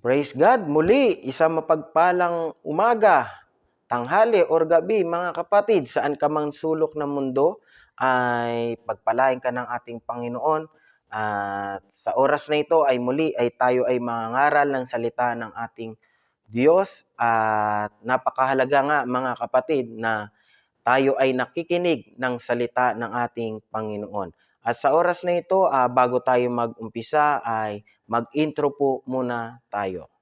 Praise God! Muli, isang mapagpalang umaga, tanghali or gabi mga kapatid, saan ka mang sulok ng mundo ay pagpalain ka ng ating Panginoon. At sa oras na ito ay muli ay tayo ay mangangaral ng salita ng ating Diyos. At napakahalaga nga mga kapatid na tayo ay nakikinig ng salita ng ating Panginoon. At sa oras na ito, bago tayo mag-umpisa ay mag-intro po muna tayo.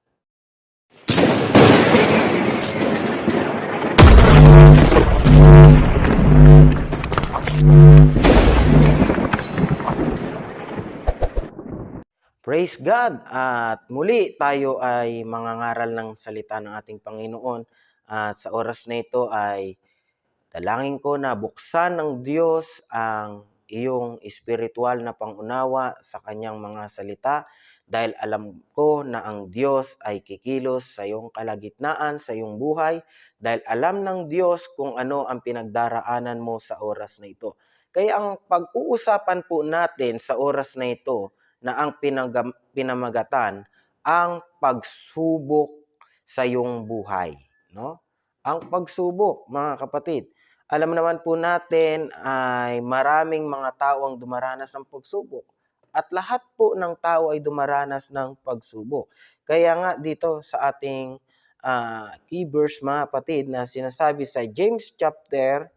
Praise God! At muli tayo ay mangangaral ng salita ng ating Panginoon. At sa oras na ito ay dalangin ko na buksan ng Diyos ang iyong espiritual na pangunawa sa kanyang mga salita, dahil alam ko na ang Diyos ay kikilos sa iyong kalagitnaan, sa iyong buhay, dahil alam ng Diyos kung ano ang pinagdaraanan mo sa oras na ito. Kaya ang pag-uusapan po natin sa oras na ito na ang pinamagatan ang pagsubok sa iyong buhay, no? Ang pagsubok, mga kapatid. Alam naman po natin ay maraming mga tao ang dumaranas ng pagsubok. At lahat po ng tao ay dumaranas ng pagsubok. Kaya nga dito sa ating key verse, mga kapatid, na sinasabi sa James chapter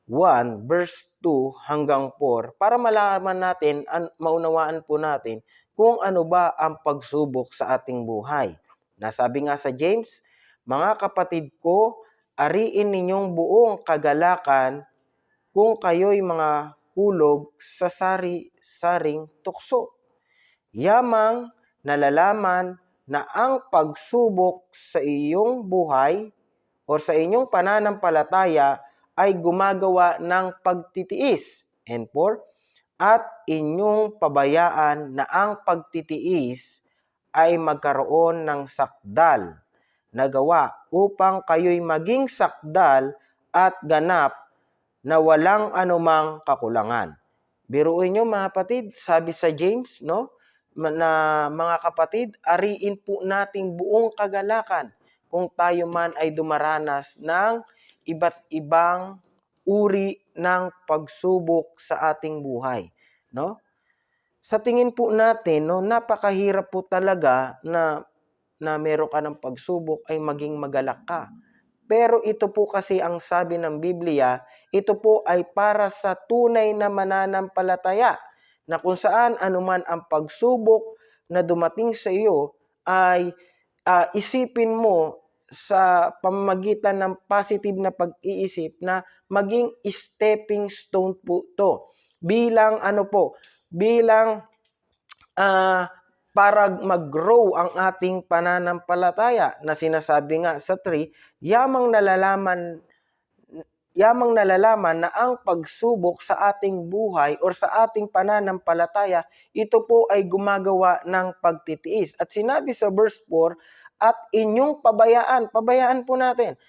1 verse 2 hanggang 4, para malaman natin, maunawaan po natin kung ano ba ang pagsubok sa ating buhay. Nasabi nga sa James, mga kapatid ko, ariin ninyong buong kagalakan kung kayo'y mga hulog sa sari-saring tukso. Yamang nalalaman na ang pagsubok sa iyong buhay o sa inyong pananampalataya ay gumagawa ng pagtitiis. And 4, at inyong pabayaan na ang pagtitiis ay magkaroon ng sakdal na gawa upang kayo'y maging sakdal at ganap na walang anumang kakulangan. Biruin nyo mga kapatid, sabi sa James, no, na mga kapatid, ariin po nating buong kagalakan kung tayo man ay dumaranas ng iba't ibang uri ng pagsubok sa ating buhay, no? Sa tingin po natin, no, napakahirap po talaga na meron ka ng pagsubok ay maging magalak ka. Pero ito po kasi ang sabi ng Biblia, ito po ay para sa tunay na mananampalataya, na kung saan anuman ang pagsubok na dumating sa iyo ay isipin mo sa pamamagitan ng positive na pag-iisip na maging stepping stone po to. Bilang bilang para mag-grow ang ating pananampalataya, na sinasabi nga sa 3, yamang nalalaman na ang pagsubok sa ating buhay or sa ating pananampalataya, ito po ay gumagawa ng pagtitiis. At sinabi sa verse 4, at inyong pabayaan po natin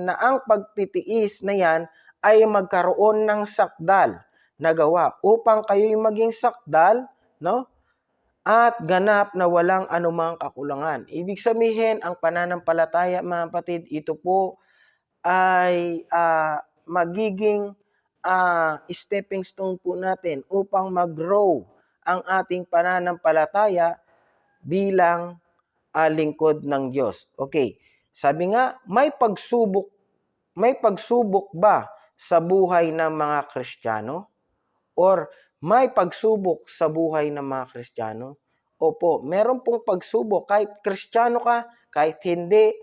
na ang pagtitiis na yan ay magkaroon ng sakdal na gawa upang kayo'y maging sakdal, no? At ganap na walang anumang kakulangan. Ibig sabihin, ang pananampalataya, mga kapatid, ito po ay magiging stepping stone po natin upang mag-grow ang ating pananampalataya bilang lingkod ng Diyos. Okay, sabi nga, may pagsubok ba sa buhay ng mga Kristiyano? Or may pagsubok sa buhay ng mga Kristiyano? Opo, meron pong pagsubok. Kahit Kristiyano ka, kahit hindi,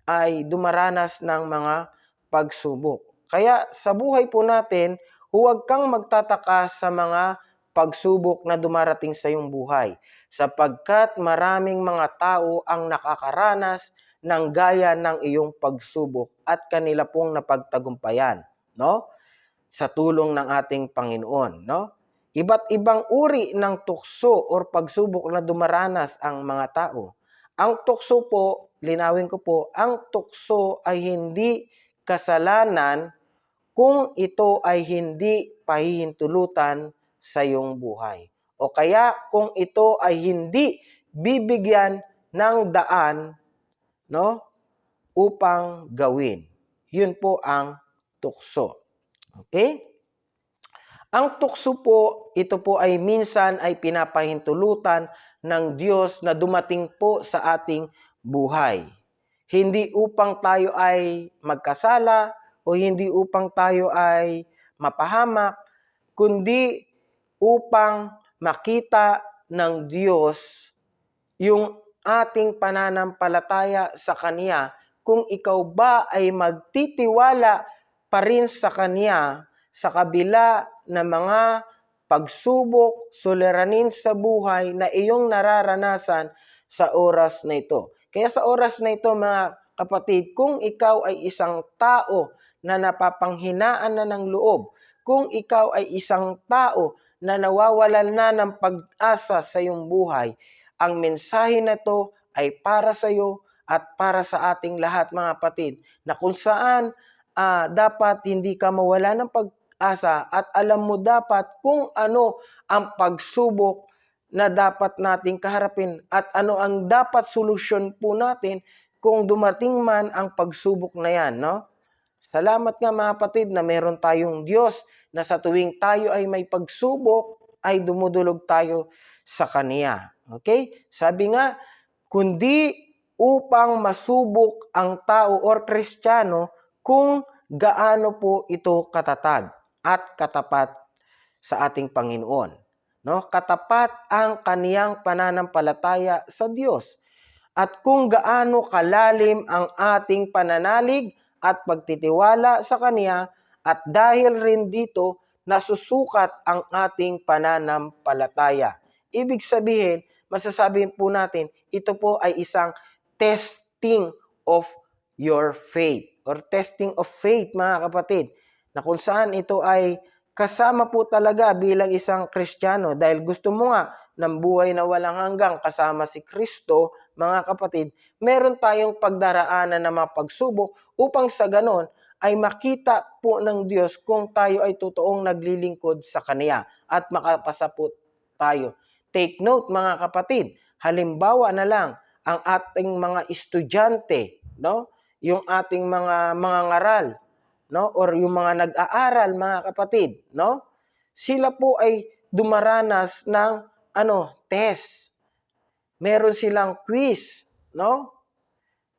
ay dumaranas ng mga pagsubok. Kaya sa buhay po natin, huwag kang magtataka sa mga pagsubok na dumarating sa iyong buhay, sapagkat maraming mga tao ang nakakaranas ng gaya ng iyong pagsubok at kanila pong napagtagumpayan, no? Sa tulong ng ating Panginoon, no? Iba't ibang uri ng tukso or pagsubok na dumaranas ang mga tao. Ang tukso po, linawin ko po, ang tukso ay hindi kasalanan kung ito ay hindi pahihintulutan sa iyong buhay. O kaya kung ito ay hindi bibigyan ng daan, no, upang gawin. Yun po ang tukso. Okay? Ang tukso po, ito po ay minsan ay pinapahintulutan ng Diyos na dumating po sa ating buhay. Hindi upang tayo ay magkasala o hindi upang tayo ay mapahamak, kundi upang makita ng Diyos yung ating pananampalataya sa Kanya, kung ikaw ba ay magtitiwala pa rin sa Kanya sa kabila ng mga pagsubok, suliranin sa buhay na iyong nararanasan sa oras na ito. Kaya sa oras na ito, mga kapatid, kung ikaw ay isang tao na napapanghinaan na ng loob, kung ikaw ay isang tao na nawawalan na ng pag-asa sa iyong buhay, ang mensahe na to ay para sa iyo at para sa ating lahat, mga kapatid, na kung saan dapat hindi ka mawala ng pag-asa at alam mo dapat kung ano ang pagsubok na dapat nating kaharapin at ano ang dapat solusyon po natin kung dumating man ang pagsubok na yan, no? Salamat nga, mga kapatid, na meron tayong Diyos na sa tuwing tayo ay may pagsubok ay dumudulog tayo sa Kanya. Okay? Sabi nga, kundi upang masubok ang tao or Kristiyano kung gaano po ito katatag at katapat sa ating Panginoon. No? Katapat ang kaniyang pananampalataya sa Diyos. At kung gaano kalalim ang ating pananalig at pagtitiwala sa Kanya, at dahil rin dito nasusukat ang ating pananampalataya. Ibig sabihin, masasabi po natin, ito po ay isang testing of your faith or testing of faith, mga kapatid, na kung saan ito ay kasama po talaga bilang isang Kristiyano dahil gusto mo nga ng buhay na walang hanggang kasama si Kristo, mga kapatid, meron tayong pagdaraanan na mga pagsubok upang sa ganon ay makita po ng Diyos kung tayo ay totoong naglilingkod sa Kanya at makapasa po tayo. Take note, mga kapatid, halimbawa na lang ang ating mga estudyante, no? Yung ating mga ngaral, no? Or yung mga nag-aaral, mga kapatid, no? Sila po ay dumaranas ng test. Meron silang quiz, no?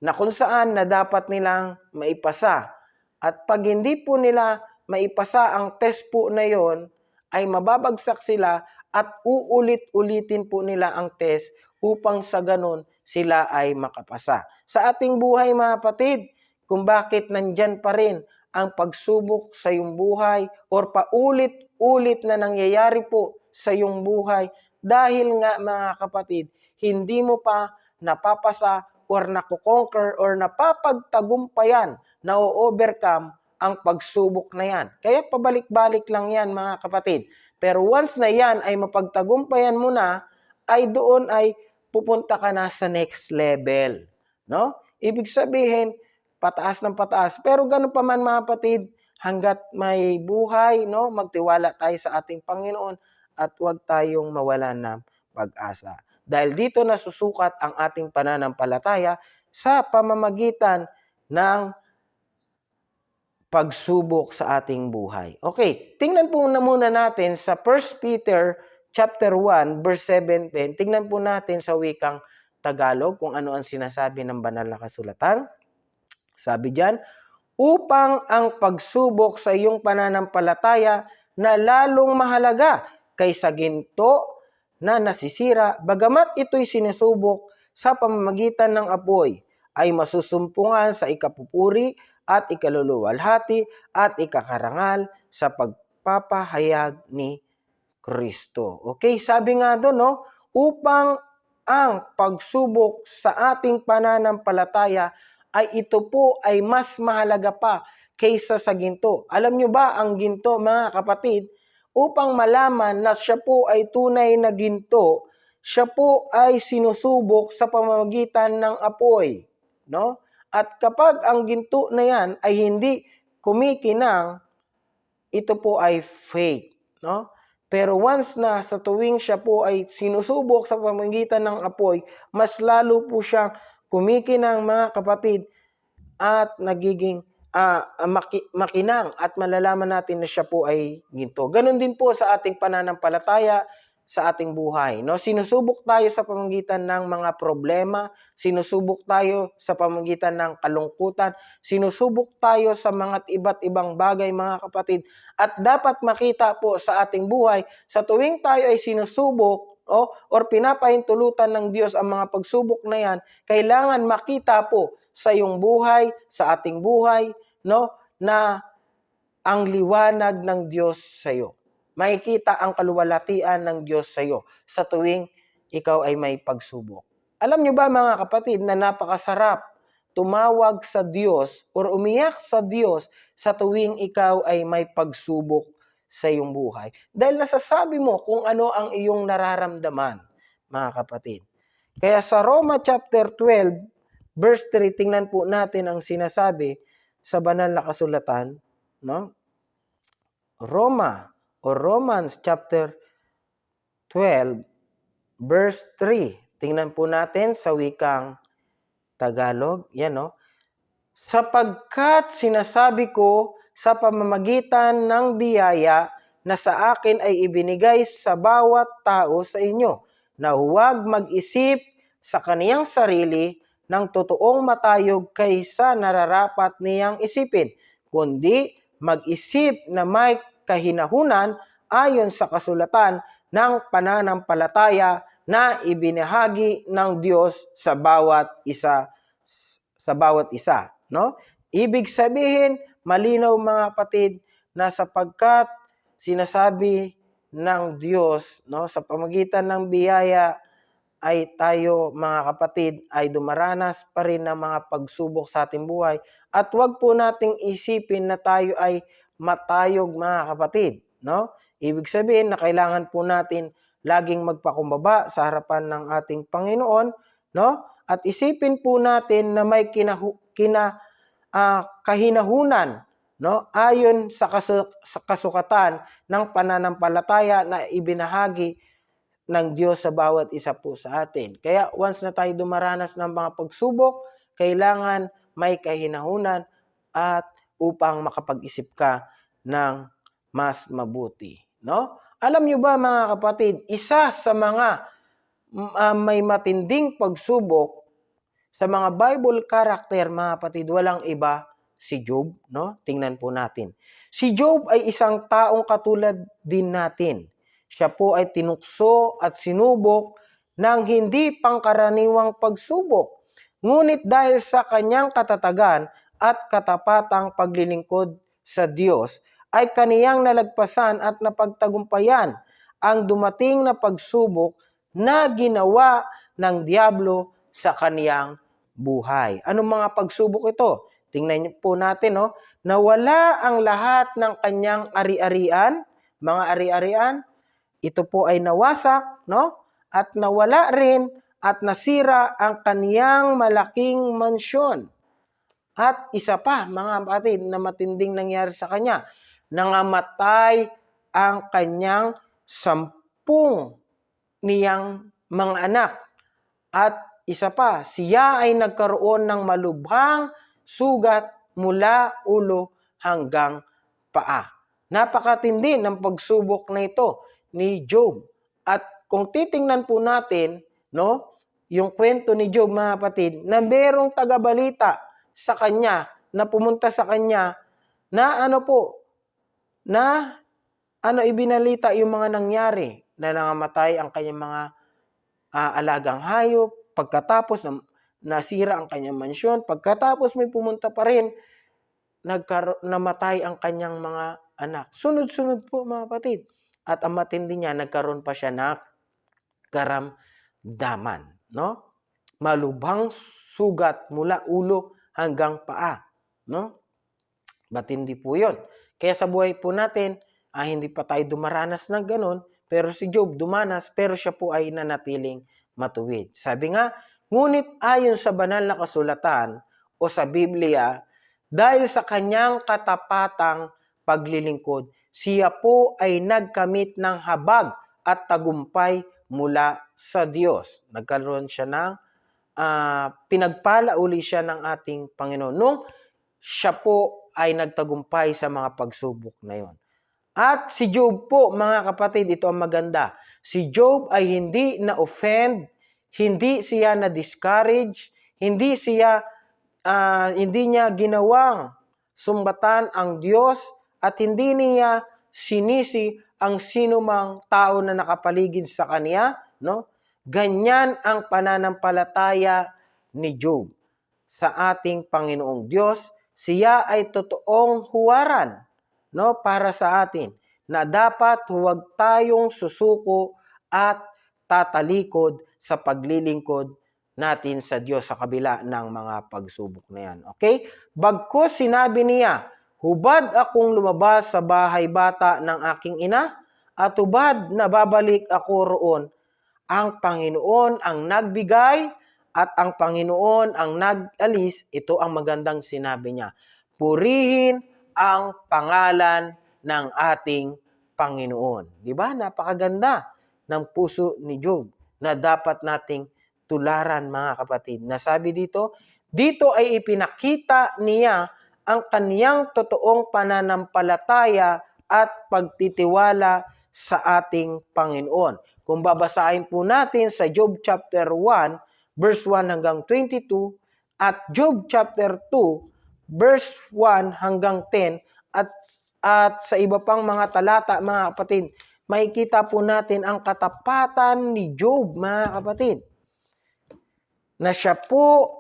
Na kung saan na dapat nilang maipasa. At pag hindi po nila maipasa ang test po na yon, ay mababagsak sila at uulit-ulitin po nila ang test upang sa ganun sila ay makapasa. Sa ating buhay, mga kapatid, kung bakit nandyan pa rin ang pagsubok sa iyong buhay or paulit-ulit na nangyayari po sa iyong buhay, dahil nga, mga kapatid, hindi mo pa napapasa or nakukonquer or napapagtagumpayan, na-overcome ang pagsubok na yan. Kaya pabalik-balik lang yan, mga kapatid. Pero once na yan ay mapagtagumpayan mo na, ay doon ay pupunta ka na sa next level. No? Ibig sabihin, pataas ng pataas. Pero ganun pa man, mga kapatid, hanggat may buhay, no, magtiwala tayo sa ating Panginoon at huwag tayong mawalan ng pag-asa. Dahil dito nasusukat ang ating pananampalataya sa pamamagitan ng pagsubok sa ating buhay. Okay, tingnan po muna natin sa 1 Peter chapter 1 verse 17. Tingnan po natin sa wikang Tagalog kung ano ang sinasabi ng banal na kasulatan. Sabi diyan, upang ang pagsubok sa iyong pananampalataya na lalong mahalaga kaysa ginto na nasisira, bagamat ito'y sinusubok sa pamamagitan ng apoy, ay masusumpungan sa ikapupuri at ikaluluwalhati at ikakarangal sa pagpapahayag ni Kristo. Okay, sabi nga doon, no, upang ang pagsubok sa ating pananampalataya ay ito po ay mas mahalaga pa kaysa sa ginto. Alam nyo ba ang ginto, mga kapatid, upang malaman na siya po ay tunay na ginto, siya po ay sinusubok sa pamamagitan ng apoy, no? At kapag ang ginto na yan ay hindi kumikinang, ito po ay fake, no? Pero once na sa tuwing siya po ay sinusubok sa pamamagitan ng apoy, mas lalo po siyang kumikinang, mga kapatid, at nagiging makinang, at malalaman natin na siya po ay ginto. Ganon din po sa ating pananampalataya sa ating buhay, no? Sinusubok tayo sa pamamagitan ng mga problema, sinusubok tayo sa pamamagitan ng kalungkutan, sinusubok tayo sa mga iba't ibang bagay, mga kapatid. At dapat makita po sa ating buhay, sa tuwing tayo ay sinusubok or pinapahintulutan ng Diyos ang mga pagsubok na yan, kailangan makita po sa iyong buhay, sa ating buhay, no, na ang liwanag ng Diyos sa iyo. Makikita ang kaluwalhatian ng Diyos sa iyo sa tuwing ikaw ay may pagsubok. Alam niyo ba, mga kapatid, na napakasarap tumawag sa Diyos or umiyak sa Diyos sa tuwing ikaw ay may pagsubok sa iyong buhay. Dahil nasasabi mo kung ano ang iyong nararamdaman, mga kapatid. Kaya sa Roma chapter 12, verse 3, tingnan po natin ang sinasabi sa banal na kasulatan, no? Romans chapter 12, verse 3. Tingnan po natin sa wikang Tagalog. Yan, no? Sapagkat sinasabi ko sa pamamagitan ng biyaya na sa akin ay ibinigay sa bawat tao sa inyo, na huwag mag-isip sa kaniyang sarili ng totoong matayog kaysa nararapat niyang isipin, kundi mag-isip na may kahinahunan ayon sa kasulatan ng pananampalataya na ibinahagi ng Diyos sa bawat isa, no? Ibig sabihin, malinaw, mga kapatid, na sapagkat sinasabi ng Diyos, no, sa pamamagitan ng biyaya ay tayo, mga kapatid, ay dumaranas pa rin ng mga pagsubok sa ating buhay, at huwag po nating isipin na tayo ay matayog, mga kapatid, no? Ibig sabihin na kailangan po natin laging magpakumbaba sa harapan ng ating Panginoon, no? At isipin po natin na may kahinahunan, no? Ayon sa kasukatan ng pananampalataya na ibinahagi ng Diyos sa bawat isa po sa atin. Kaya once na tayo dumaranas ng mga pagsubok, kailangan may kahinahunan at upang makapag-isip ka ng mas mabuti, no? Alam niyo ba, mga kapatid, isa sa mga may matinding pagsubok sa mga Bible character, mga kapatid, walang iba si Job, no? Tingnan po natin. Si Job ay isang taong katulad din natin. Siya po ay tinukso at sinubok ng hindi pangkaraniwang pagsubok. Ngunit dahil sa kanyang katatagan at katapatang paglilingkod sa Diyos, ay kaniyang nalagpasan at napagtagumpayan ang dumating na pagsubok na ginawa ng Diablo sa kaniyang buhay. Anong mga pagsubok ito? Tingnan niyo po natin, no? Nawala ang lahat ng kanyang ari-arian, mga ari-arian. Ito po ay nawasak, no? At nawala rin at nasira ang kaniyang malaking mansyon. At isa pa, mga kapatid, na matinding nangyari sa kanya, nangamatay ang kanyang 10 niyang mga anak. At isa pa, siya ay nagkaroon ng malubhang sugat mula ulo hanggang paa. Napakatindi ng pagsubok na ito ni Job. At kung titingnan po natin, no, yung kwento ni Job, mga kapatid, na merong tagabalita sa kanya, na pumunta sa kanya, na ibinalita yung mga nangyari, na nangamatay ang kanyang mga alagang hayop, pagkatapos nasira ang kanyang mansyon, pagkatapos may pumunta pa rin, namatay ang kanyang mga anak. Sunod-sunod po, mga kapatid. At ang matindi niya, nagkaroon pa siya ng karamdaman, no? Malubhang sugat mula ulo hanggang paa, no? Matindi po 'yon. Kaya sa buhay po natin, hindi pa tayo dumaranas ng ganun, pero si Job dumanas, pero siya po ay nanatiling matuwid. Sabi nga, ngunit ayon sa banal na kasulatan o sa Biblia, dahil sa kanyang katapatang paglilingkod, siya po ay nagkamit ng habag at tagumpay mula sa Diyos. Nagkaroon siya ng pinagpala uli siya ng ating Panginoon nung siya po ay nagtagumpay sa mga pagsubok na yon. At si Job po, mga kapatid, ito ang maganda. Si Job ay hindi na-offend, hindi siya na-discourage, hindi niya ginawang sumbatan ang Diyos at hindi niya sinisi ang sinumang tao na nakapaligid sa kanya, no? Ganyan ang pananampalataya ni Job sa ating Panginoong Diyos. Siya ay totoong huwaran, no, para sa atin na dapat huwag tayong susuko at tatalikod sa paglilingkod natin sa Diyos sa kabila ng mga pagsubok na yan. Okay? Bagkus sinabi niya, hubad akong lumabas sa bahay bata ng aking ina, at hubad na babalik ako roon. Ang Panginoon ang nagbigay at ang Panginoon ang nag-alis. Ito ang magandang sinabi niya. Purihin ang pangalan ng ating Panginoon. Di ba? Napakaganda ng puso ni Job na dapat nating tularan, mga kapatid. Nasabi dito ay ipinakita niya ang kaniyang totoong pananampalataya at pagtitiwala sa ating Panginoon. Kung babasahin po natin sa Job chapter 1, verse 1 hanggang 22, at Job chapter 2, verse 1 hanggang 10, at sa iba pang mga talata, mga kapatid, makikita po natin ang katapatan ni Job, mga kapatid, na siya po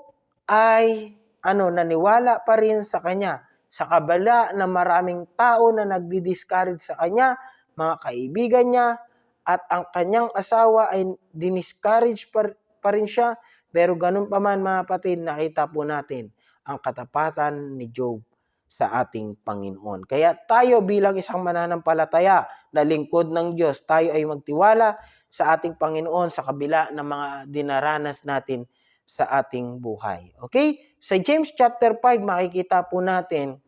ay naniwala pa rin sa kanya. Sa kabala na maraming tao na nagdi-discourage sa kanya, mga kaibigan niya, at ang kanyang asawa ay diniscourage pa rin siya. Pero ganun pa man, mga kapatid, nakita po natin ang katapatan ni Job sa ating Panginoon. Kaya tayo bilang isang mananampalataya na lingkod ng Diyos, tayo ay magtiwala sa ating Panginoon sa kabila ng mga dinaranas natin sa ating buhay. Okay? Sa James chapter 5, makikita po natin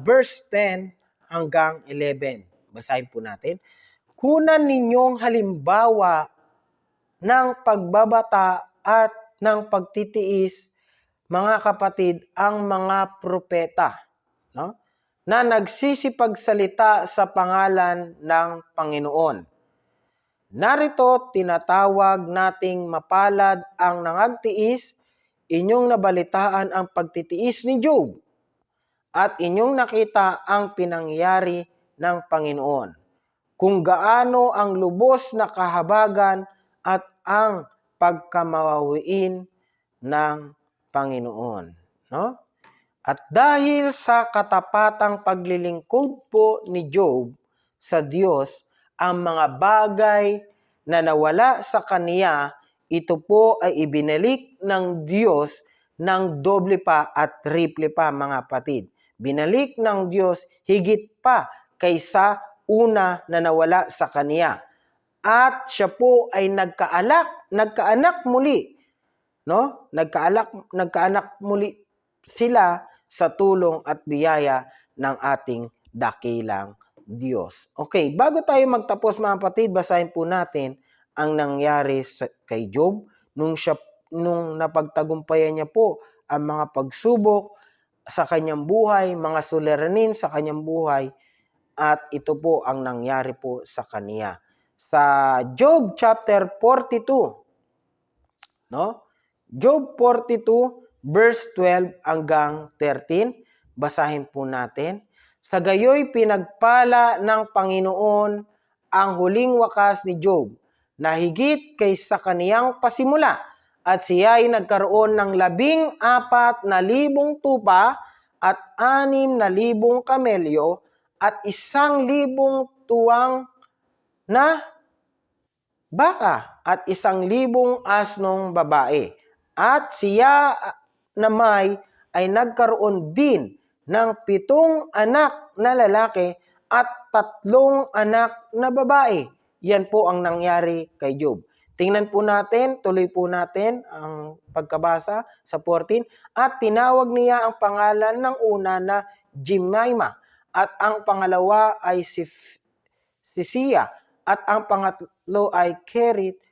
verse 10 hanggang 11. Basahin po natin. Kunan ninyong halimbawa ng pagbabata at ng pagtitiis, mga kapatid, ang mga propeta, no? Na nagsisipagsalita sa pangalan ng Panginoon. Narito tinatawag nating mapalad ang nangagtiis, inyong nabalitaan ang pagtitiis ni Job, at inyong nakita ang pinangyari ng Panginoon, kung gaano ang lubos na kahabagan at ang pagkamawawiin ng Panginoon. No? At dahil sa katapatang paglilingkod po ni Job sa Diyos, ang mga bagay na nawala sa kaniya, ito po ay ibinalik ng Diyos ng doble pa at triple pa, mga kapatid. Binalik ng Diyos higit pa kaysa una na nawala sa kaniya. At siya po ay nagkaanak muli, no? Nagkaanak muli sila sa tulong at biyaya ng ating dakilang Diyos. Okay, bago tayo magtapos, mga kapatid, basahin po natin ang nangyari kay Job nung napagtagumpayan niya po ang mga pagsubok sa kanyang buhay, mga suliranin sa kanyang buhay, at ito po ang nangyari po sa kaniya. Sa Job chapter 42, no? Job 42 verse 12 hanggang 13, basahin po natin. Sa gayoy pinagpala ng Panginoon ang huling wakas ni Job, na higit kaysa kaniyang pasimula, at siya ay nagkaroon ng 14,000 tupa at 6,000 kamelyo at 1,000 tuwang na baka at 1,000 asnong babae. At siya namay ay nagkaroon din ng 7 anak na lalaki at 3 anak na babae. Yan po ang nangyari kay Job. Tingnan po natin, tuloy po natin ang pagkabasa sa 14. At tinawag niya ang pangalan ng una na Jemima, at ang pangalawa ay Sisiya, at ang pangatlo ay Kerith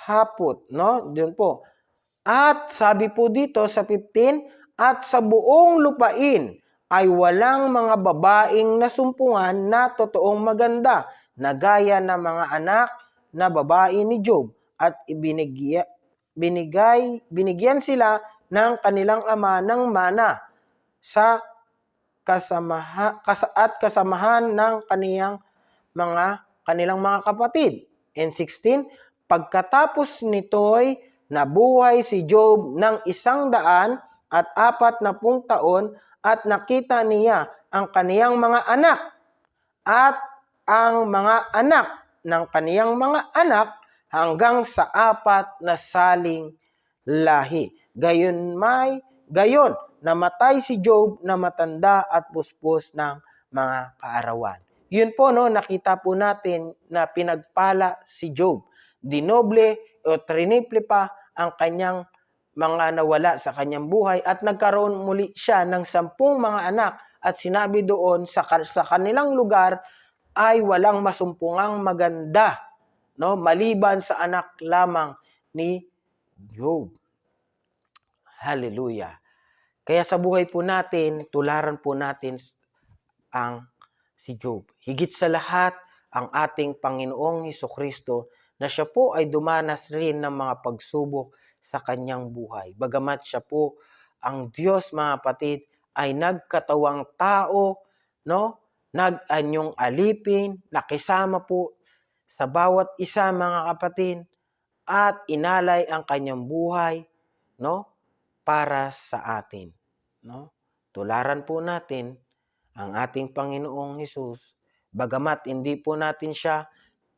Haput, no? Doon po. At sabi po dito sa 15, at sa buong lupain ay walang mga babaeng nasumpungan na totoong maganda, na gaya ng mga anak na babae ni Job, at binigyan sila ng kanilang ama ng mana sa kasamahan ng kanilang mga kapatid. And 16, pagkatapos nito'y nabuhay si Job ng 140 taon, at nakita niya ang kaniyang mga anak at ang mga anak ng kaniyang mga anak hanggang sa 4 na saling lahi. Gayon namatay si Job na matanda at puspos ng mga kaarawan. Yun po, no, nakita po natin na pinagpala si Job. Dinoble o triniple pa ang kanyang mga nawala sa kanyang buhay, at nagkaroon muli siya ng 10 mga anak, at sinabi doon sa kanilang lugar ay walang masumpungang maganda, no, maliban sa anak lamang ni Job. Hallelujah. Kaya sa buhay po natin, tularan po natin ang si Job. Higit sa lahat, ang ating Panginoong Hesukristo, na siya po ay dumanas rin ng mga pagsubok sa kanyang buhay. Bagamat siya po ang Diyos, mga kapatid, ay nagkatawang tao, no? Nag-anyong alipin, nakisama po sa bawat isa, mga kapatid, at inalay ang kanyang buhay, no, para sa atin, no? Tularan po natin ang ating Panginoong Hesus. Bagamat hindi po natin siya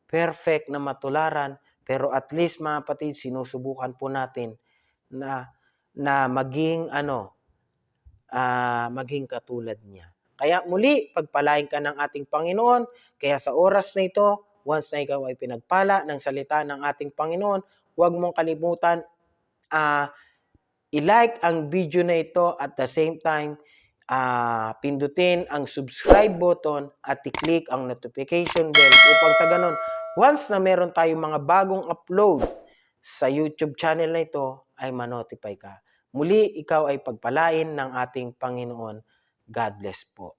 perfect na matularan, pero at least, mga kapatid, sinusubukan po natin na maging maging katulad niya. Kaya muli, pagpalain ka ng ating Panginoon. Kaya sa oras na ito, once na ikaw ay pinagpala ng salita ng ating Panginoon, huwag mong kalimutan i-like ang video na ito, at the same time, pindutin ang subscribe button at i-click ang notification bell upang sa ganun, once na meron tayong mga bagong upload sa YouTube channel na ito, ay manotify ka. Muli, ikaw ay pagpalain ng ating Panginoon. God bless po.